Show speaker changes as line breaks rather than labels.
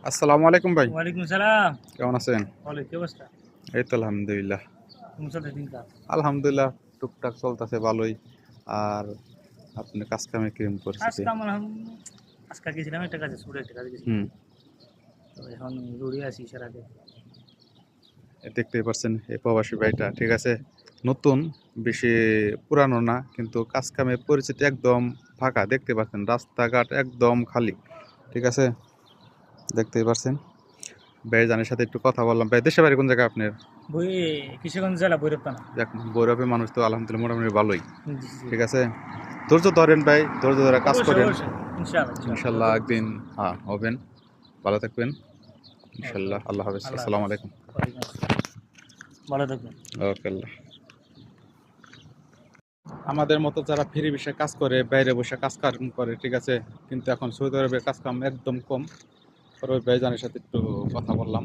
আসসালামু আলাইকুম ভাই।
ওয়ালাইকুম সালাম।
কেমন আছেন?
বলে কি অবস্থা?
এই তো আলহামদুলিল্লাহ।
তোমার সাথে দিনকাল
আলহামদুলিল্লাহ টুকটাক চলতেছে ভালোই। আর আপনি কাজ কামে কিরকম
কাজ
পরিস্থিতি?
কাম আজকে গেছিলাম একটা কাজে, ছোট একটা কাজে গেছিলাম।
হুম,
তো এখন রুড়ি আছি সারাতে।
দেখতেই পাচ্ছেন এই প্রবাসী ভাইটা, ঠিক আছে? নতুন, বেশি পুরানো না, কিন্তু কাজ কামে পরিস্থিতি একদম ফাঁকা। দেখতে পাচ্ছেন রাস্তাঘাট একদম খালি, ঠিক আছে? দেখতেই পাচ্ছেন। ভাইজানের সাথে একটু কথা বললাম। ভাই দেশে বাড়ি কোন জায়গায় আপনার?
বই কিশোরগঞ্জ জেলা ভৈরব থানা।
যাক, বৈরবের মানুষ তো আলহামদুলিল্লাহ মোটামুটি ভালোই,
জি জি।
ঠিক আছে? ধৈর্য ধরেন ভাই, ধৈর্য ধরে কাজ
অবশ্যই
করেন।
অবশ্যই, ইনশাআল্লাহ ইনশাআল্লাহ
ইনশাল্লাহ
যতটুকু
একদিন হ্যাঁ হবেন। ভালো থাকবেন।
ওকে
ইনশাল্লাহ।
ওকে।
আল্লাহ হাফেজ।
আল্লাহ
আসসালামু
হাফেজ।
আলাইকুম।
ওয়ালাইকুম আসসালাম। ভালো থাকবেন।
ওকে আল্লাহ। আমাদের মতো যারা ফ্রি বসে কাজ করে, বাইরে বসে কাজ কাম করে, ঠিক আছে, কিন্তু এখন সৌদি আরবের কাজ কাম একদম কম। ওই ভাইজানের সাথে একটু কথা বললাম।